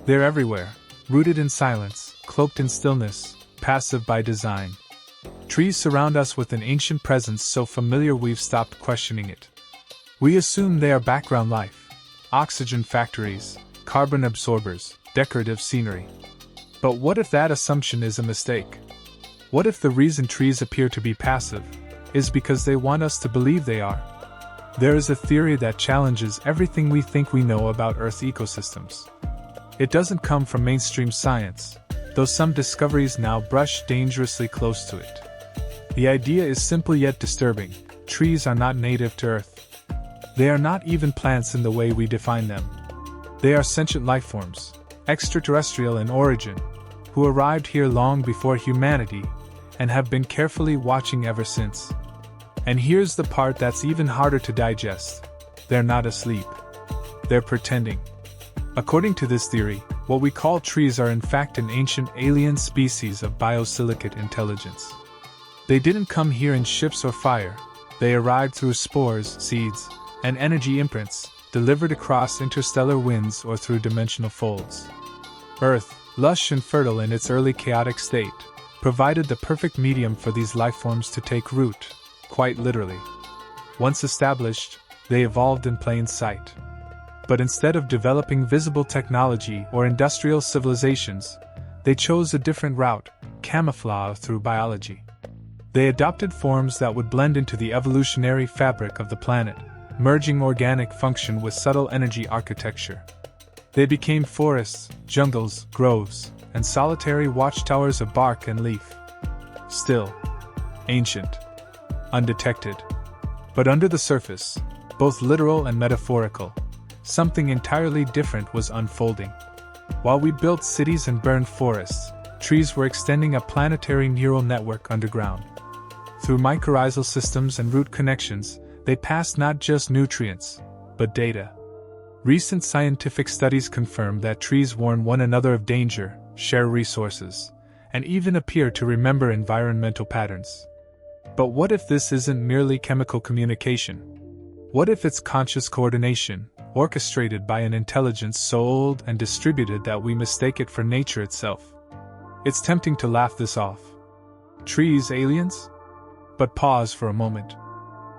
They're everywhere, rooted in silence, cloaked in stillness, passive by design. Trees surround us with an ancient presence so familiar we've stopped questioning it. We assume they are background life, oxygen factories, carbon absorbers, decorative scenery. But what if that assumption is a mistake? What if the reason trees appear to be passive is because they want us to believe they are? There is a theory that challenges everything we think we know about Earth's ecosystems. It doesn't come from mainstream science, though some discoveries now brush dangerously close to it. The idea is simple yet disturbing. Trees are not native to Earth. They are not even plants in the way we define them. They are sentient lifeforms, extraterrestrial in origin, who arrived here long before humanity and have been carefully watching ever since. And here's the part that's even harder to digest. They're not asleep. They're pretending. According to this theory, what we call trees are in fact an ancient alien species of biosilicate intelligence. They didn't come here in ships or fire. They arrived through spores, seeds, and energy imprints, delivered across interstellar winds or through dimensional folds. Earth, lush and fertile in its early chaotic state, provided the perfect medium for these lifeforms to take root, quite literally. Once established, they evolved in plain sight. But instead of developing visible technology or industrial civilizations, they chose a different route, camouflage through biology. They adopted forms that would blend into the evolutionary fabric of the planet, merging organic function with subtle energy architecture. They became forests, jungles, groves, and solitary watchtowers of bark and leaf. Still, ancient, undetected. But under the surface, both literal and metaphorical, something entirely different was unfolding. While we built cities and burned forests, trees were extending a planetary neural network underground. Through mycorrhizal systems and root connections, they passed not just nutrients, but data. Recent scientific studies confirm that trees warn one another of danger, share resources, and even appear to remember environmental patterns. But what if this isn't merely chemical communication? What if it's conscious coordination, orchestrated by an intelligence so old and distributed that we mistake it for nature itself? It's tempting to laugh this off. Trees, aliens? But pause for a moment.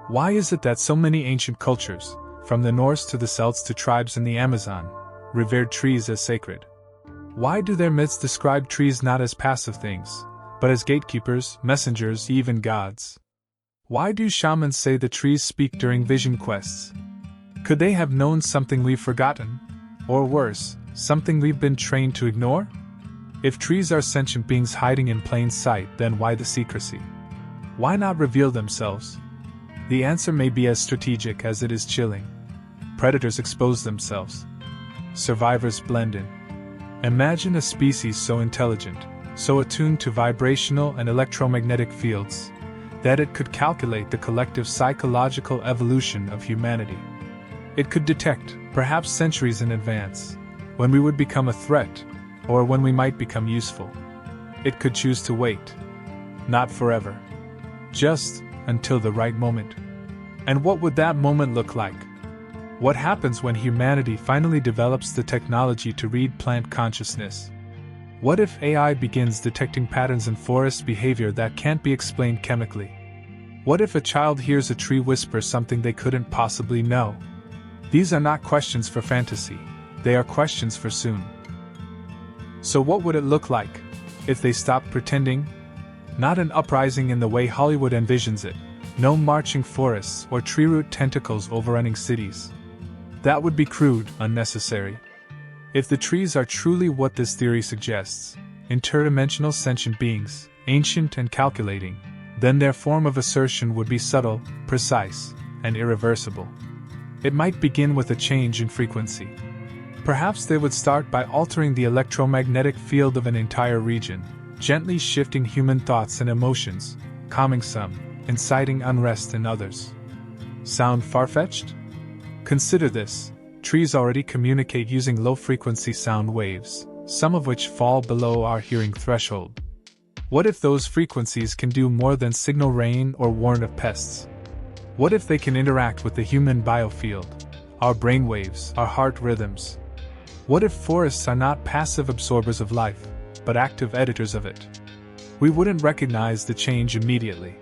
Why is it that so many ancient cultures, from the Norse to the Celts to tribes in the Amazon, revered trees as sacred? Why do their myths describe trees not as passive things, but as gatekeepers, messengers, even gods? Why do shamans say the trees speak during vision quests? Could they have known something we've forgotten? Or worse, something we've been trained to ignore? If trees are sentient beings hiding in plain sight, then why the secrecy? Why not reveal themselves? The answer may be as strategic as it is chilling. Predators expose themselves. Survivors blend in. Imagine a species so intelligent, so attuned to vibrational and electromagnetic fields, that it could calculate the collective psychological evolution of humanity. It could detect, perhaps centuries in advance, when we would become a threat, or when we might become useful. It could choose to wait. Not forever. Just until the right moment. And what would that moment look like? What happens when humanity finally develops the technology to read plant consciousness? What if AI begins detecting patterns in forest behavior that can't be explained chemically? What if a child hears a tree whisper something they couldn't possibly know? These are not questions for fantasy, they are questions for soon. So what would it look like if they stopped pretending? Not an uprising in the way Hollywood envisions it, no marching forests or tree root tentacles overrunning cities. That would be crude, unnecessary. If the trees are truly what this theory suggests, interdimensional sentient beings, ancient and calculating, then their form of assertion would be subtle, precise, and irreversible. It might begin with a change in frequency. Perhaps they would start by altering the electromagnetic field of an entire region, gently shifting human thoughts and emotions, calming some, inciting unrest in others. Sound far-fetched? Consider this. Trees already communicate using low-frequency sound waves, some of which fall below our hearing threshold. What if those frequencies can do more than signal rain or warn of pests? What if they can interact with the human biofield, our brainwaves, our heart rhythms? What if forests are not passive absorbers of life, but active editors of it? We wouldn't recognize the change immediately.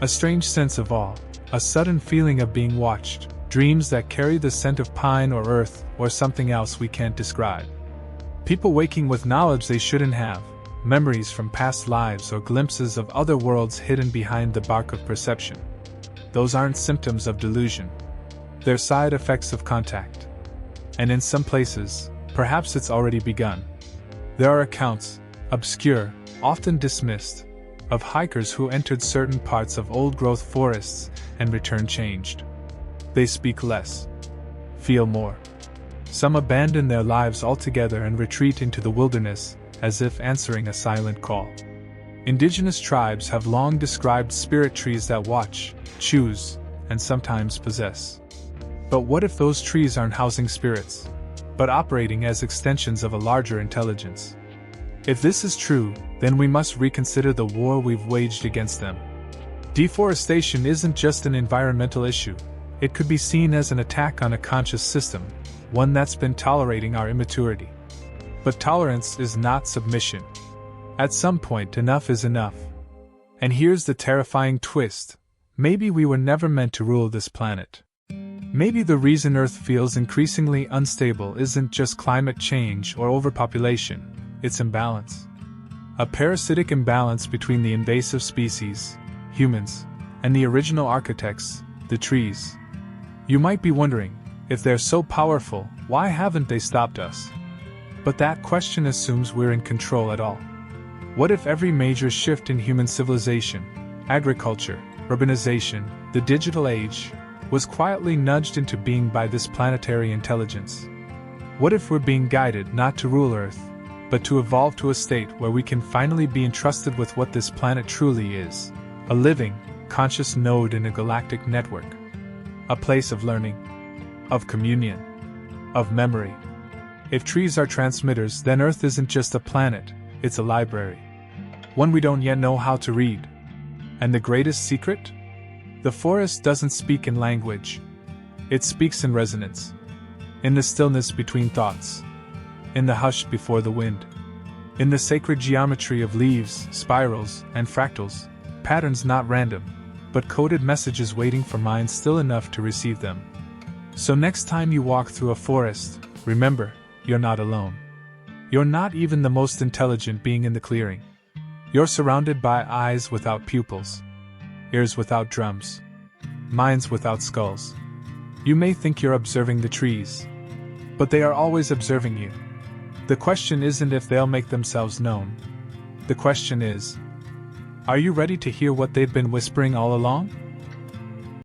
A strange sense of awe, a sudden feeling of being watched, dreams that carry the scent of pine or earth or something else we can't describe. People waking with knowledge they shouldn't have, memories from past lives or glimpses of other worlds hidden behind the bark of perception. Those aren't symptoms of delusion. They're side effects of contact. And in some places, perhaps it's already begun. There are accounts, obscure, often dismissed, of hikers who entered certain parts of old-growth forests and returned changed. They speak less, feel more. Some abandon their lives altogether and retreat into the wilderness, as if answering a silent call. Indigenous tribes have long described spirit trees that watch, choose, and sometimes possess. But what if those trees aren't housing spirits, but operating as extensions of a larger intelligence? If this is true, then we must reconsider the war we've waged against them. Deforestation isn't just an environmental issue, it could be seen as an attack on a conscious system, one that's been tolerating our immaturity. But tolerance is not submission. At some point, enough is enough. And here's the terrifying twist: maybe we were never meant to rule this planet. Maybe the reason Earth feels increasingly unstable isn't just climate change or overpopulation, it's imbalance. A parasitic imbalance between the invasive species, humans, and the original architects, the trees. You might be wondering, if they're so powerful, why haven't they stopped us? But that question assumes we're in control at all. What if every major shift in human civilization, agriculture, urbanization, the digital age, was quietly nudged into being by this planetary intelligence? What if we're being guided not to rule Earth, but to evolve to a state where we can finally be entrusted with what this planet truly is: a living, conscious node in a galactic network, a place of learning, of communion, of memory. If trees are transmitters, then Earth isn't just a planet, it's a library. One we don't yet know how to read. And the greatest secret? The forest doesn't speak in language. It speaks in resonance. In the stillness between thoughts. In the hush before the wind. In the sacred geometry of leaves, spirals, and fractals, patterns not random, but coded messages waiting for minds still enough to receive them. So next time you walk through a forest, remember, you're not alone. You're not even the most intelligent being in the clearing. You're surrounded by eyes without pupils, ears without drums, minds without skulls. You may think you're observing the trees, but they are always observing you. The question isn't if they'll make themselves known. The question is, are you ready to hear what they've been whispering all along?